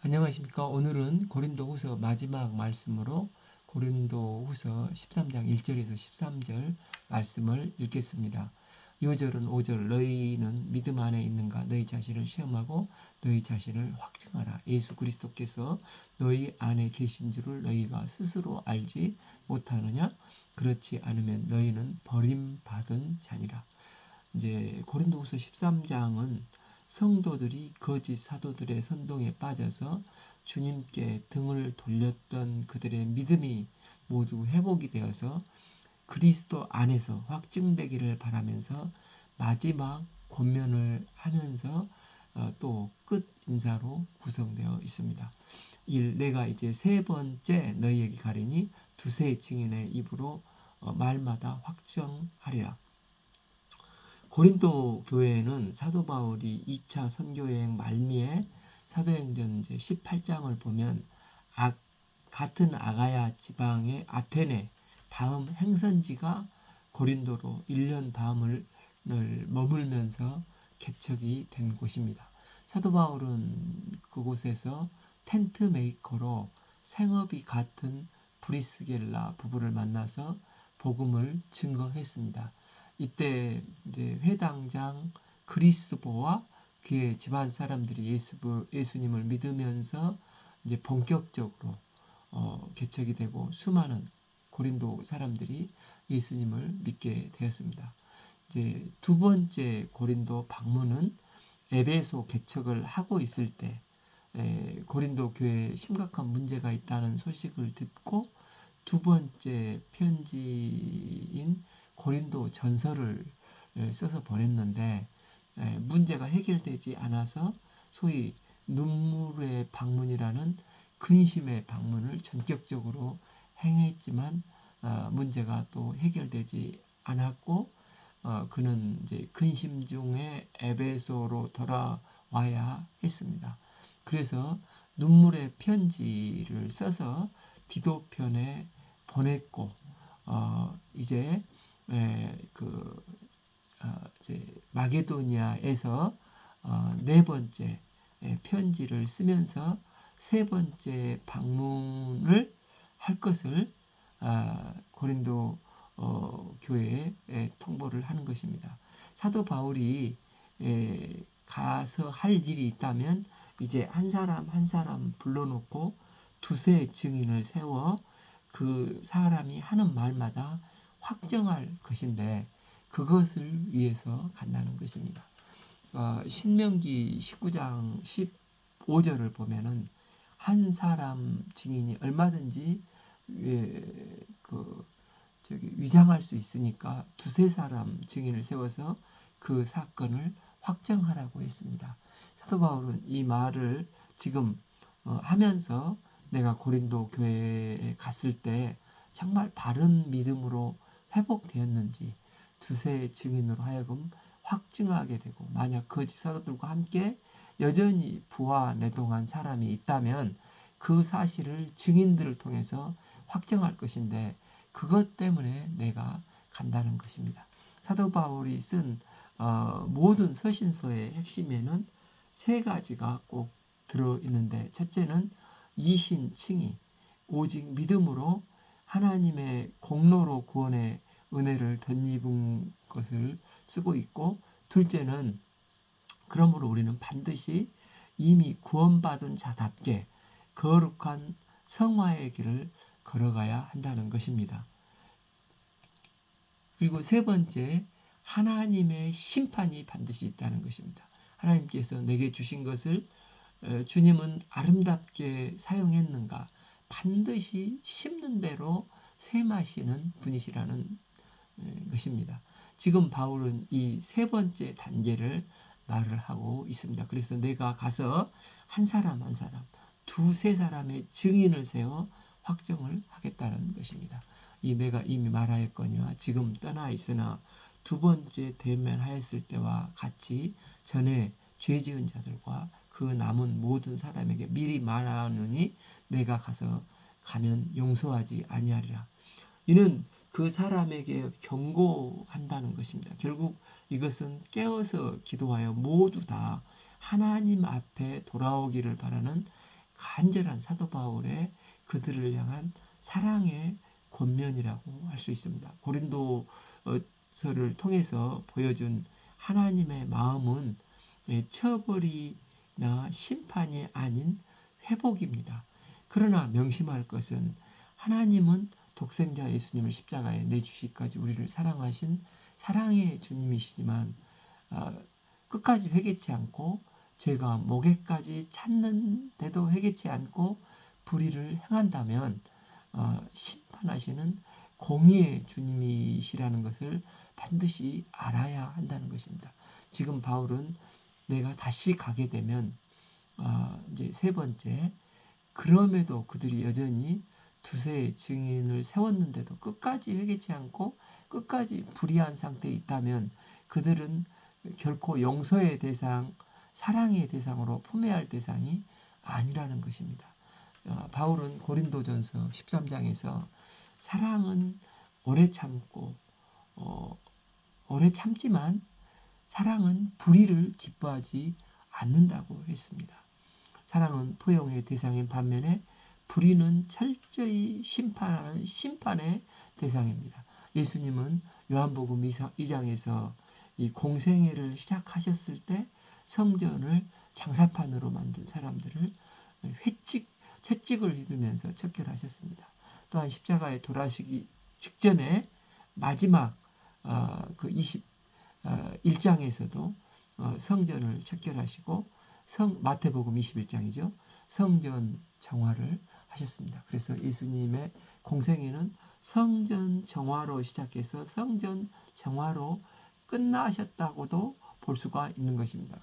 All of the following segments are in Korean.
안녕하십니까. 오늘은 고린도후서 마지막 말씀으로 고린도후서 13장 1절에서 13절 말씀을 읽겠습니다. 2절은 5절 너희는 믿음 안에 있는가 너희 자신을 시험하고 너희 자신을 확증하라. 예수 그리스도께서 너희 안에 계신 줄을 너희가 스스로 알지 못하느냐? 그렇지 않으면 너희는 버림받은 자니라. 이제 고린도후서 13장은 성도들이 거짓 사도들의 선동에 빠져서 주님께 등을 돌렸던 그들의 믿음이 모두 회복이 되어서 그리스도 안에서 확증되기를 바라면서 마지막 권면을 하면서 또 끝 인사로 구성되어 있습니다. 1. 내가 이제 세 번째 너희에게 가리니 두세 증인의 입으로 말마다 확정하리라. 고린도 교회에는 사도 바울이 2차 선교여행 말미에 사도행전 이제 18장을 보면 같은 아가야 지방의 아테네 다음 행선지가 고린도로 1년 밤을 머물면서 개척이 된 곳입니다. 사도 바울은 그곳에서 텐트 메이커로 생업이 같은 브리스겔라 부부를 만나서 복음을 증거했습니다. 이때 이제 회당장 그리스보와 그의 집안 사람들이 예수님을 믿으면서 이제 본격적으로 개척이 되고 수많은 고린도 사람들이 예수님을 믿게 되었습니다. 이제 두 번째 고린도 방문은 에베소 개척을 하고 있을 때 고린도 교회에 심각한 문제가 있다는 소식을 듣고 두 번째 편지인 고린도 전서를 써서 보냈는데 문제가 해결되지 않아서 소위 눈물의 방문이라는 근심의 방문을 전격적으로 행했지만 문제가 또 해결되지 않았고 그는 이제 근심 중에 에베소로 돌아와야 했습니다. 그래서 눈물의 편지를 써서 디도편에 보냈고 이제 이제 마게도니아에서 네 번째 편지를 쓰면서 세 번째 방문을 할 것을 고린도 교회에 통보를 하는 것입니다. 사도 바울이 가서 할 일이 있다면 이제 한 사람 한 사람 불러놓고 두세 증인을 세워 그 사람이 하는 말마다 확정할 것인데 그것을 위해서 간다는 것입니다. 신명기 19장 15절을 보면은 한 사람 증인이 얼마든지 위장할 수 있으니까 두세 사람 증인을 세워서 그 사건을 확정하라고 했습니다. 사도 바울은 이 말을 지금 하면서 내가 고린도 교회에 갔을 때 정말 바른 믿음으로 회복되었는지 두세 증인으로 하여금 확증하게 되고 만약 거짓 사도들과 함께 여전히 부와 내동한 사람이 있다면 그 사실을 증인들을 통해서 확정할 것인데 그것 때문에 내가 간다는 것입니다. 사도 바울이 쓴 모든 서신서의 핵심에는 세 가지가 꼭 들어있는데 첫째는 이신칭의 오직 믿음으로 하나님의 공로로 구원의 은혜를 덧입은 것을 쓰고 있고 둘째는 그러므로 우리는 반드시 이미 구원받은 자답게 거룩한 성화의 길을 걸어가야 한다는 것입니다. 그리고 세 번째, 하나님의 심판이 반드시 있다는 것입니다. 하나님께서 내게 주신 것을 주님은 아름답게 사용했는가? 반드시 심는 대로 샘하시는 분이시라는 것입니다. 지금 바울은 이 세 번째 단계를 말을 하고 있습니다. 그래서 내가 가서 한 사람 한 사람, 두세 사람의 증인을 세워 확정을 하겠다는 것입니다. 이 내가 이미 말하였거니와 지금 떠나 있으나 두 번째 대면하였을 때와 같이 전에 죄 지은 자들과 그 남은 모든 사람에게 미리 말하노니 내가 가면 용서하지 아니하리라. 이는 그 사람에게 경고한다는 것입니다. 결국 이것은 깨어서 기도하여 모두 다 하나님 앞에 돌아오기를 바라는 간절한 사도 바울의 그들을 향한 사랑의 권면이라고 할 수 있습니다. 고린도서를 통해서 보여준 하나님의 마음은 처벌이나 심판이 아닌 회복입니다. 그러나 명심할 것은 하나님은 독생자 예수님을 십자가에 내주시기까지 우리를 사랑하신 사랑의 주님이시지만 끝까지 회개치 않고 죄가 목에까지 찼는데도 회개치 않고 불의를 행한다면 심판하시는 공의의 주님이시라는 것을 반드시 알아야 한다는 것입니다. 지금 바울은 내가 다시 가게 되면 이제 세 번째, 그럼에도 그들이 여전히 두세의 증인을 세웠는데도 끝까지 회개치 않고 끝까지 불의한 상태에 있다면 그들은 결코 용서의 대상, 사랑의 대상으로 품어야 할 대상이 아니라는 것입니다. 바울은 고린도전서 13장에서 사랑은 오래 참고 오래 참지만 사랑은 불의를 기뻐하지 않는다고 했습니다. 사랑은 포용의 대상인 반면에 불의는 철저히 심판하는 심판의 대상입니다. 예수님은 요한복음 2장에서 이 공생애를 시작하셨을 때 성전을 장사판으로 만든 사람들을 채찍을 휘두르면서 척결하셨습니다. 또한 십자가에 돌아가시기 직전에 마지막 그 21장에서도 성전을 척결하시고 마태복음 21장이죠. 성전 정화를 하셨습니다. 그래서 예수님의 공생애는 성전 정화로 시작해서 성전 정화로 끝나셨다고도 볼 수가 있는 것입니다.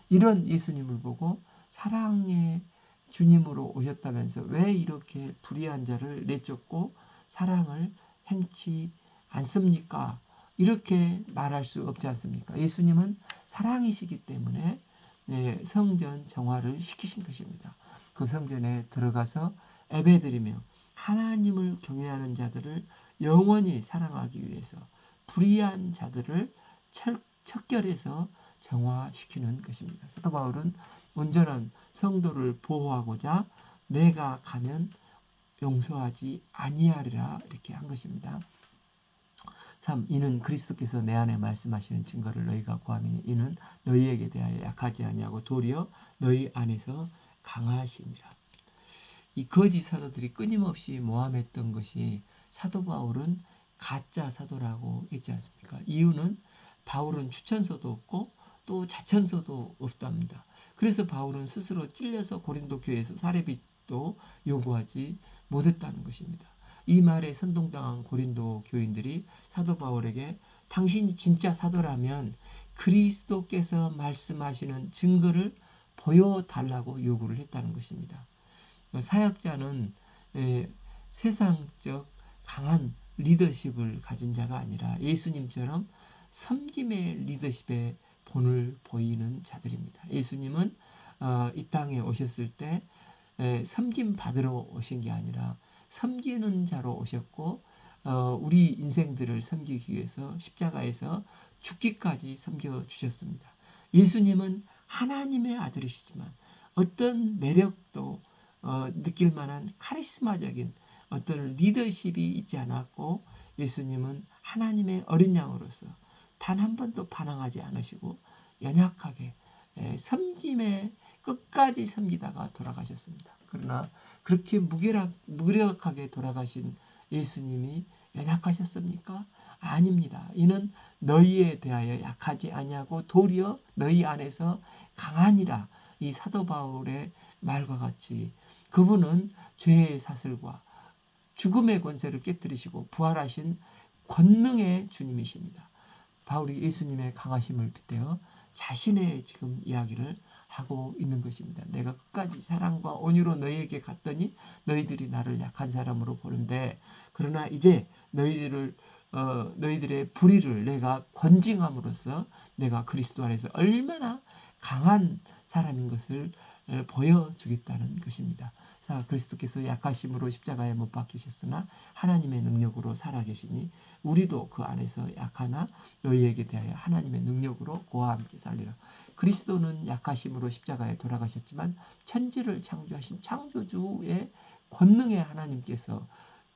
이런 예수님을 보고 사랑의 주님으로 오셨다면서 왜 이렇게 불의한 자를 내쫓고 사랑을 행치 않습니까? 이렇게 말할 수 없지 않습니까? 예수님은 사랑이시기 때문에 성전 정화를 시키신 것입니다. 그 성전에 들어가서 예배드리며 하나님을 경외하는 자들을 영원히 사랑하기 위해서 불의한 자들을 척결해서 정화시키는 것입니다. 사도 바울은 온전한 성도를 보호하고자 내가 가면 용서하지 아니하리라 이렇게 한 것입니다. 3. 이는 그리스도께서 내 안에 말씀하시는 증거를 너희가 구하니 이는 너희에게 대하여 약하지 아니하고 도리어 너희 안에서 강하시니라. 이 거짓 사도들이 끊임없이 모함했던 것이 사도 바울은 가짜 사도라고 했지 않습니까? 이유는 바울은 추천서도 없고 또 자천서도 없답니다. 그래서 바울은 스스로 찔려서 고린도 교회에서 사례빚도 요구하지 못했다는 것입니다. 이 말에 선동당한 고린도 교인들이 사도 바울에게 당신이 진짜 사도라면 그리스도께서 말씀하시는 증거를 보여달라고 요구를 했다는 것입니다. 사역자는 세상적 강한 리더십을 가진 자가 아니라 예수님처럼 섬김의 리더십의 본을 보이는 자들입니다. 예수님은 이 땅에 오셨을 때 섬김 받으러 오신 게 아니라 섬기는 자로 오셨고 우리 인생들을 섬기기 위해서 십자가에서 죽기까지 섬겨주셨습니다. 예수님은 하나님의 아들이시지만 어떤 매력도 느낄 만한 카리스마적인 어떤 리더십이 있지 않았고 예수님은 하나님의 어린 양으로서 단 한 번도 반항하지 않으시고 연약하게 섬김에 끝까지 섬기다가 돌아가셨습니다. 그러나 그렇게 무기력하게 돌아가신 예수님이 연약하셨습니까? 아닙니다. 이는 너희에 대하여 약하지 아니하고 도리어 너희 안에서 강하니라. 이 사도 바울의 말과 같이 그분은 죄의 사슬과 죽음의 권세를 깨뜨리시고 부활하신 권능의 주님이십니다. 바울이 예수님의 강하심을 빗대어 자신의 지금 이야기를 하고 있는 것입니다. 내가 끝까지 사랑과 온유로 너희에게 갔더니 너희들이 나를 약한 사람으로 보는데 그러나 이제 너희들의 불의를 내가 권징함으로써 내가 그리스도 안에서 얼마나 강한 사람인 것을 보여주겠다는 것입니다. 자, 그리스도께서 약하심으로 십자가에 못 박히셨으나 하나님의 능력으로 살아계시니 우리도 그 안에서 약하나 너희에게 대하여 하나님의 능력으로 그와 함께 살리라. 그리스도는 약하심으로 십자가에 돌아가셨지만 천지를 창조하신 창조주의 권능의 하나님께서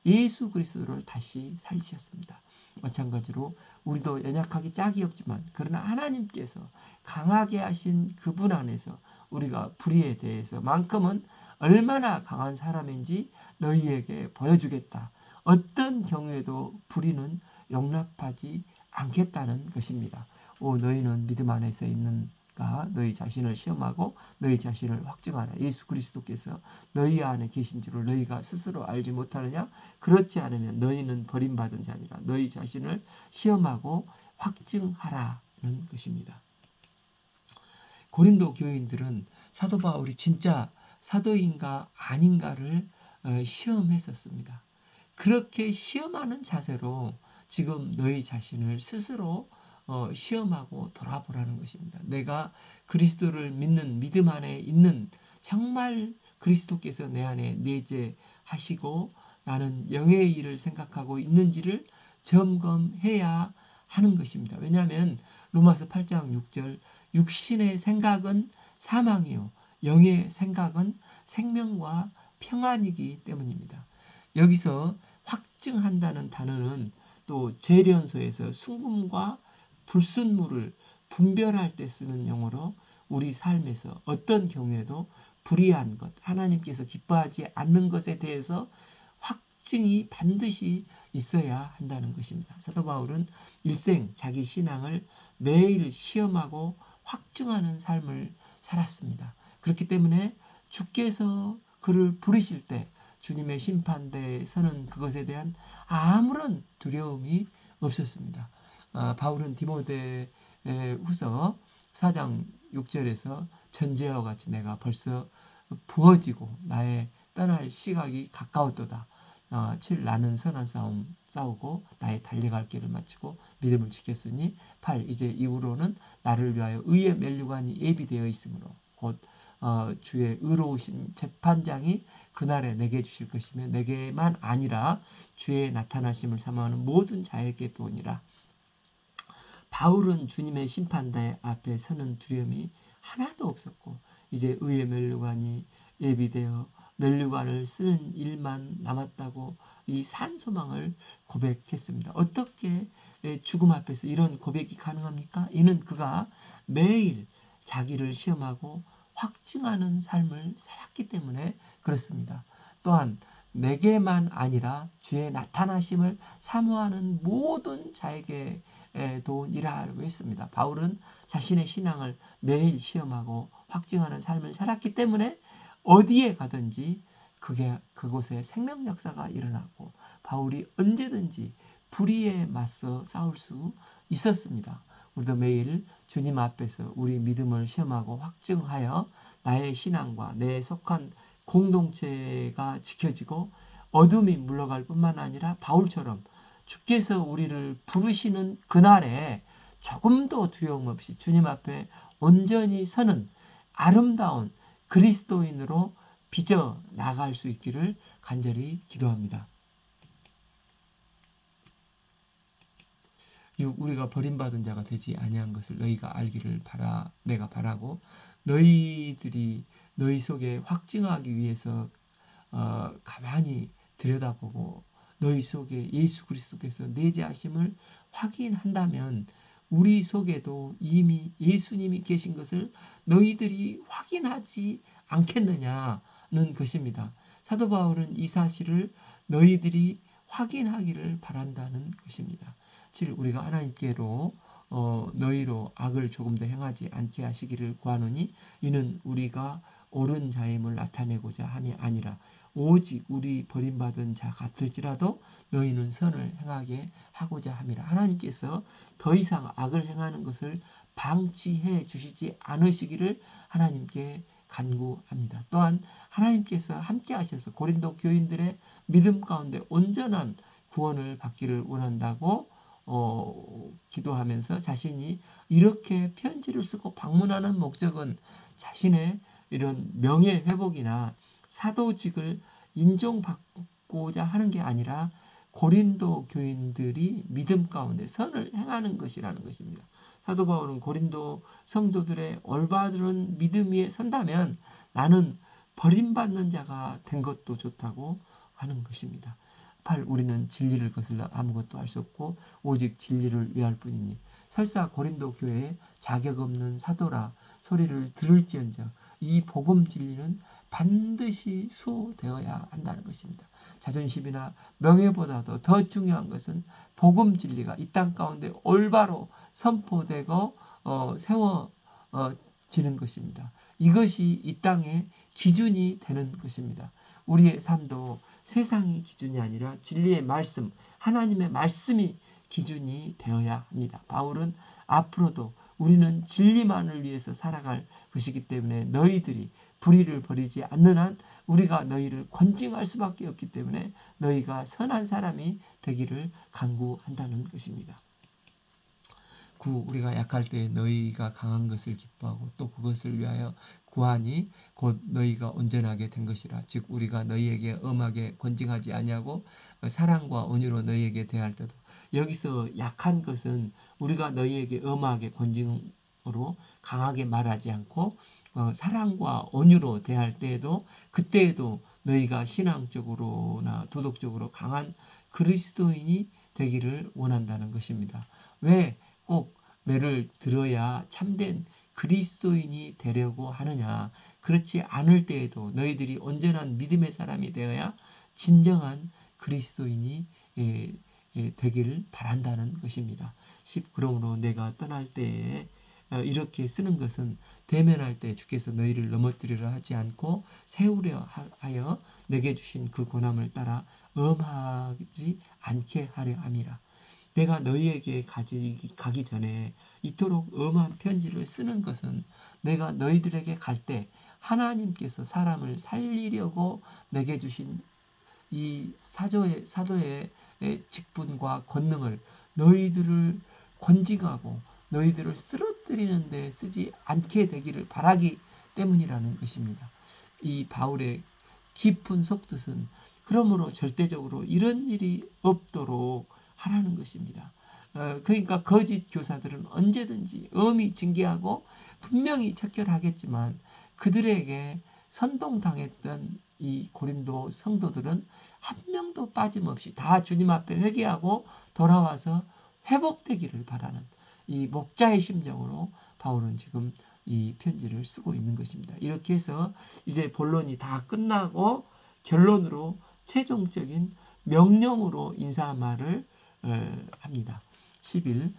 예수 그리스도를 다시 살리셨습니다. 마찬가지로 우리도 연약하기 짝이 없지만 그러나 하나님께서 강하게 하신 그분 안에서 우리가 불의에 대해서만큼은 얼마나 강한 사람인지 너희에게 보여주겠다. 어떤 경우에도 불의는 용납하지 않겠다는 것입니다. 오, 너희는 믿음 안에서 있는가? 너희 자신을 시험하고 너희 자신을 확증하라. 예수 그리스도께서 너희 안에 계신 줄을 너희가 스스로 알지 못하느냐? 그렇지 않으면 너희는 버림받은 자니라. 너희 자신을 시험하고 확증하라는 것입니다. 고린도 교인들은 사도 바울이 진짜 사도인가 아닌가를 시험했었습니다. 그렇게 시험하는 자세로 지금 너희 자신을 스스로 시험하고 돌아보라는 것입니다. 내가 그리스도를 믿는 믿음 안에 있는 정말 그리스도께서 내 안에 내재하시고 나는 영의 일을 생각하고 있는지를 점검해야 하는 것입니다. 왜냐하면 로마서 8장 6절 육신의 생각은 사망이요 영의 생각은 생명과 평안이기 때문입니다. 여기서 확증한다는 단어는 또 재련소에서 순금과 불순물을 분별할 때 쓰는 용어로 우리 삶에서 어떤 경우에도 불의한 것, 하나님께서 기뻐하지 않는 것에 대해서 확증이 반드시 있어야 한다는 것입니다. 사도 바울은 일생 자기 신앙을 매일 시험하고 확증하는 삶을 살았습니다. 그렇기 때문에 주께서 그를 부르실 때 주님의 심판대에 서는 그것에 대한 아무런 두려움이 없었습니다. 바울은 디모데 후서 4장 6절에서 전제와 같이 내가 벌써 부어지고 나의 떠날 시각이 가까웠도다. 7. 나는 선한 싸움 싸우고 나의 달려갈 길을 마치고 믿음을 지켰으니 8. 이제 이후로는 나를 위하여 의의 면류관이 예비되어 있으므로 곧 주의 의로우신 재판장이 그날에 내게 주실 것이며 내게만 아니라 주의 나타나심을 사모하는 모든 자에게 또니라. 바울은 주님의 심판대 앞에 서는 두려움이 하나도 없었고 이제 의의 면류관이 예비되어 면류관을 쓰는 일만 남았다고 이 산소망을 고백했습니다. 어떻게 죽음 앞에서 이런 고백이 가능합니까? 이는 그가 매일 자기를 시험하고 확증하는 삶을 살았기 때문에 그렇습니다. 또한 내게만 아니라 주의 나타나심을 사모하는 모든 자에게 도니라고 했습니다. 바울은 자신의 신앙을 매일 시험하고 확증하는 삶을 살았기 때문에 어디에 가든지 그곳에 생명 역사가 일어나고 바울이 언제든지 불의에 맞서 싸울 수 있었습니다. 우리도 매일 주님 앞에서 우리 믿음을 시험하고 확증하여 나의 신앙과 내 속한 공동체가 지켜지고 어둠이 물러갈 뿐만 아니라 바울처럼 주께서 우리를 부르시는 그날에 조금도 두려움 없이 주님 앞에 온전히 서는 아름다운 그리스도인으로 빚어 나갈 수 있기를 간절히 기도합니다. 우리가 버림받은 자가 되지 아니한 것을 너희가 알기를 내가 바라고 너희들이 너희 속에 확증하기 위해서 가만히 들여다보고 너희 속에 예수 그리스도께서 내재하심을 확인한다면 우리 속에도 이미 예수님이 계신 것을 너희들이 확인하지 않겠느냐는 것입니다. 사도 바울은 이 사실을 너희들이 확인하기를 바란다는 것입니다. 7. 우리가 하나님께로 너희로 악을 조금 더 행하지 않게 하시기를 구하노니 이는 우리가 옳은 자임을 나타내고자 함이 아니라 오직 우리 버림받은 자 같을지라도 너희는 선을 행하게 하고자 함이라. 하나님께서 더 이상 악을 행하는 것을 방치해 주시지 않으시기를 하나님께 간구합니다. 또한 하나님께서 함께 하셔서 고린도 교인들의 믿음 가운데 온전한 구원을 받기를 원한다고 기도하면서 자신이 이렇게 편지를 쓰고 방문하는 목적은 자신의 이런 명예 회복이나 사도직을 인정받고자 하는 게 아니라 고린도 교인들이 믿음 가운데 선을 행하는 것이라는 것입니다. 사도 바울은 고린도 성도들의 올바른 믿음 위에 선다면 나는 버림받는 자가 된 것도 좋다고 하는 것입니다. 8. 우리는 진리를 거슬러 아무것도 할 수 없고 오직 진리를 위할 뿐이니 설사 고린도 교회에 자격 없는 사도라 소리를 들을지언정 이 복음 진리는 반드시 수호되어야 한다는 것입니다. 자존심이나 명예보다도 더 중요한 것은 복음 진리가 이 땅 가운데 올바로 선포되고 세워지는 것입니다. 이것이 이 땅의 기준이 되는 것입니다. 우리의 삶도 세상이 기준이 아니라 진리의 말씀, 하나님의 말씀이 기준이 되어야 합니다. 바울은 앞으로도 우리는 진리만을 위해서 살아갈 것이기 때문에 너희들이 불의를 버리지 않는 한 우리가 너희를 권징할 수밖에 없기 때문에 너희가 선한 사람이 되기를 간구한다는 것입니다. 9. 우리가 약할 때 너희가 강한 것을 기뻐하고 또 그것을 위하여 구하니 곧 너희가 온전하게 된 것이라. 즉 우리가 너희에게 엄하게 권징하지 아니하고 사랑과 온유로 너희에게 대할 때도. 여기서 약한 것은 우리가 너희에게 엄하게 권징으로 강하게 말하지 않고 사랑과 온유로 대할 때에도 그때에도 너희가 신앙적으로나 도덕적으로 강한 그리스도인이 되기를 원한다는 것입니다. 왜 꼭 매를 들어야 참된 그리스도인이 되려고 하느냐? 그렇지 않을 때에도 너희들이 온전한 믿음의 사람이 되어야 진정한 그리스도인이 되기를 바란다는 것입니다. 10. 그러므로 내가 떠날 때에 이렇게 쓰는 것은 대면할 때 주께서 너희를 넘어뜨리려 하지 않고 세우려 하여 내게 주신 그 권함을 따라 엄하지 않게 하려 함이라. 내가 너희에게 가기 전에 이토록 엄한 편지를 쓰는 것은 내가 너희들에게 갈 때 하나님께서 사람을 살리려고 내게 주신 이 사도의 직분과 권능을 너희들을 권징하고 너희들을 쓰러뜨리는 데 쓰지 않게 되기를 바라기 때문이라는 것입니다. 이 바울의 깊은 속뜻은 그러므로 절대적으로 이런 일이 없도록 하라는 것입니다. 그러니까 거짓 교사들은 언제든지 엄히 징계하고 분명히 척결하겠지만 그들에게 선동당했던 이 고린도 성도들은 한 명도 빠짐없이 다 주님 앞에 회개하고 돌아와서 회복되기를 바라는 이 목자의 심정으로 바울은 지금 이 편지를 쓰고 있는 것입니다. 이렇게 해서 이제 본론이 다 끝나고 결론으로 최종적인 명령으로 인사말을 합니다. 11.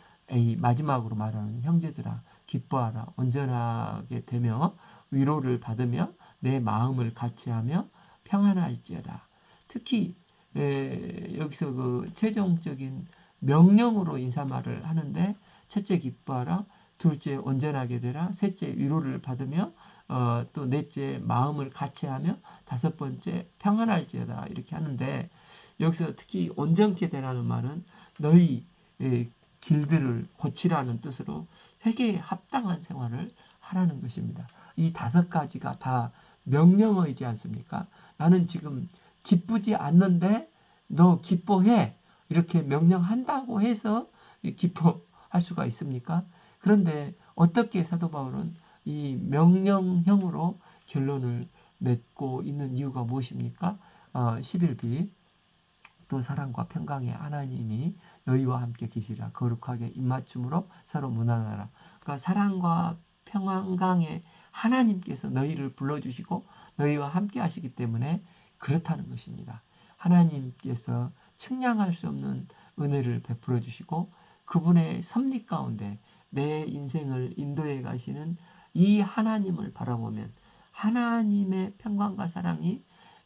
마지막으로 말하는 형제들아 기뻐하라 온전하게 되며 위로를 받으며 내 마음을 같이하며 평안할지어다. 특히 여기서 그 최종적인 명령으로 인사말을 하는데 첫째 기뻐하라, 둘째 온전하게 되라, 셋째 위로를 받으며 또 넷째 마음을 같이하며 다섯 번째 평안할지어다 이렇게 하는데 여기서 특히 온전케 되라는 말은 너희 길들을 고치라는 뜻으로 회개에 합당한 생활을 하라는 것입니다. 이 다섯 가지가 다 명령어이지 않습니까? 나는 지금 기쁘지 않는데 너 기뻐해 이렇게 명령한다고 해서 기뻐할 수가 있습니까? 그런데 어떻게 사도 바울은 이 명령형으로 결론을 맺고 있는 이유가 무엇입니까? 11b 또 사랑과 평강의 하나님이 너희와 함께 계시리라. 거룩하게 입맞춤으로 서로 무난하라. 그러니까 사랑과 평강의 하나님께서 너희를 불러주시고 너희와 함께 하시기 때문에 그렇다는 것입니다. 하나님께서 측량할 수 없는 은혜를 베풀어 주시고 그분의 섭리 가운데 내 인생을 인도해 가시는 이 하나님을 바라보면 하나님의 평강과 사랑이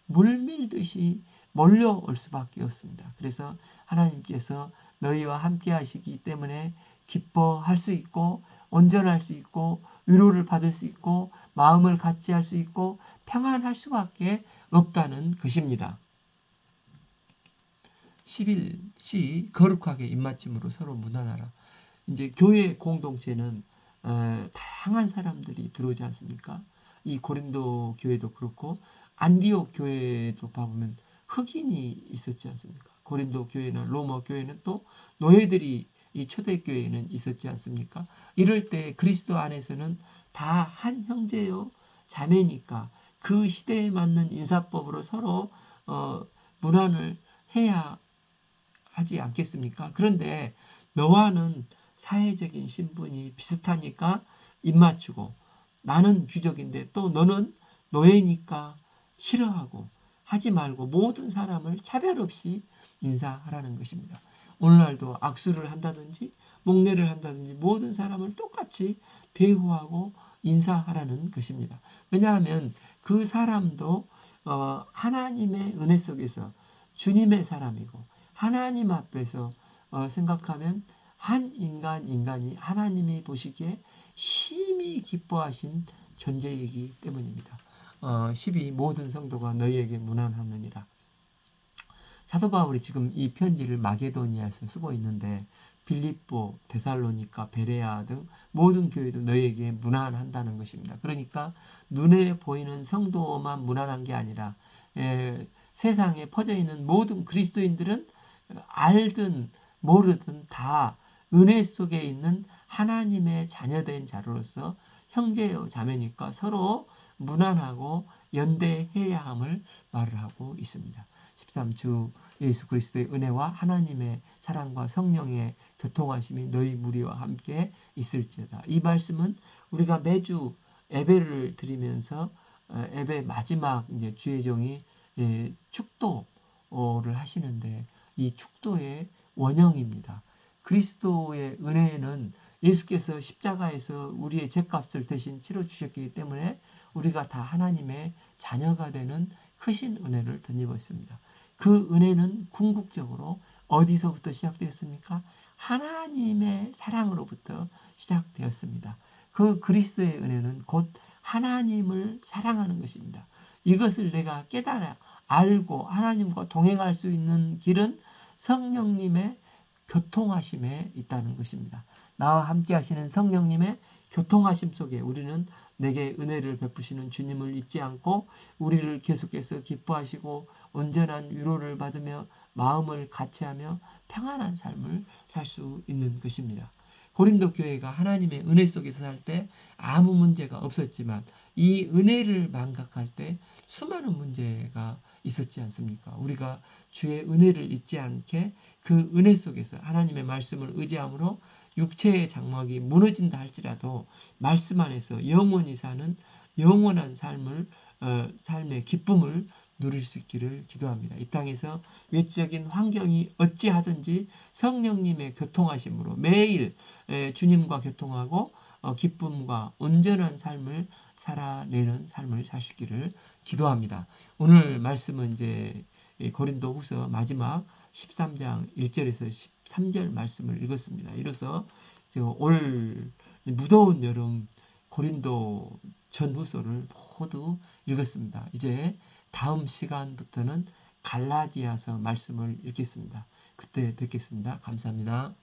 물밀듯이 몰려올 수밖에 없습니다. 그래서 하나님께서 너희와 함께 하시기 때문에 기뻐할 수 있고 온전할 수 있고 위로를 받을 수 있고 마음을 같이 할 수 있고 평안할 수밖에 없다는 것입니다. 11c 거룩하게 입맞춤으로 서로 무난하라. 이제 교회 공동체는 다양한 사람들이 들어오지 않습니까? 이 고린도 교회도 그렇고 안디옥 교회도 봐보면 흑인이 있었지 않습니까? 고린도 교회나 로마 교회는 또 노예들이 이 초대교회에는 있었지 않습니까? 이럴 때 그리스도 안에서는 다 한 형제요 자매니까 그 시대에 맞는 인사법으로 서로 문안을 해야 하지 않겠습니까? 그런데 너와는 사회적인 신분이 비슷하니까 입맞추고 나는 귀족인데 또 너는 노예니까 싫어하고 하지 말고 모든 사람을 차별 없이 인사하라는 것입니다. 오늘날도 악수를 한다든지 목례를 한다든지 모든 사람을 똑같이 대우하고 인사하라는 것입니다. 왜냐하면 그 사람도 하나님의 은혜 속에서 주님의 사람이고 하나님 앞에서 생각하면 한 인간이 하나님이 보시기에 심히 기뻐하신 존재이기 때문입니다. 12 모든 성도가 너희에게 문안하느니라. 사도 바울이 지금 이 편지를 마게도니아에서 쓰고 있는데 빌립보, 데살로니가, 베레아 등 모든 교회도 너희에게 문안한다는 것입니다. 그러니까 눈에 보이는 성도만 문안한 게 아니라 세상에 퍼져 있는 모든 그리스도인들은 알든 모르든 다 은혜 속에 있는 하나님의 자녀된 자로서 형제요 자매니까 서로 문안하고 연대해야 함을 말을 하고 있습니다. 13주 예수 그리스도의 은혜와 하나님의 사랑과 성령의 교통하심이 너희 무리와 함께 있을지어다. 이 말씀은 우리가 매주 예배를 드리면서 예배 마지막 이제 주의종이 축도를 하시는데 이 축도의 원형입니다. 그리스도의 은혜는 예수께서 십자가에서 우리의 죄값을 대신 치러 주셨기 때문에 우리가 다 하나님의 자녀가 되는 크신 은혜를 덧입었습니다. 그 은혜는 궁극적으로 어디서부터 시작되었습니까? 하나님의 사랑으로부터 시작되었습니다. 그 그리스도의 은혜는 곧 하나님을 사랑하는 것입니다. 이것을 내가 깨달아 알고 하나님과 동행할 수 있는 길은 성령님의 교통하심에 있다는 것입니다. 나와 함께 하시는 성령님의 교통하심 속에 우리는 내게 은혜를 베푸시는 주님을 잊지 않고 우리를 계속해서 기뻐하시고 온전한 위로를 받으며 마음을 같이하며 평안한 삶을 살 수 있는 것입니다. 고린도 교회가 하나님의 은혜 속에서 살 때 아무 문제가 없었지만 이 은혜를 망각할 때 수많은 문제가 있었지 않습니까? 우리가 주의 은혜를 잊지 않게 그 은혜 속에서 하나님의 말씀을 의지함으로 육체의 장막이 무너진다 할지라도 말씀 안에서 영원히 사는 영원한 삶의 기쁨을 누릴 수 있기를 기도합니다. 이 땅에서 외적인 환경이 어찌하든지 성령님의 교통하심으로 매일 주님과 교통하고 기쁨과 온전한 삶을 살아내는 삶을 사시기를 기도합니다. 오늘 말씀은 이제 고린도후서 마지막 13장 1절에서 13절 말씀을 읽었습니다. 이로써 올 무더운 여름 고린도 전후서를 모두 읽었습니다. 이제 다음 시간부터는 갈라디아서 말씀을 읽겠습니다. 그때 뵙겠습니다. 감사합니다.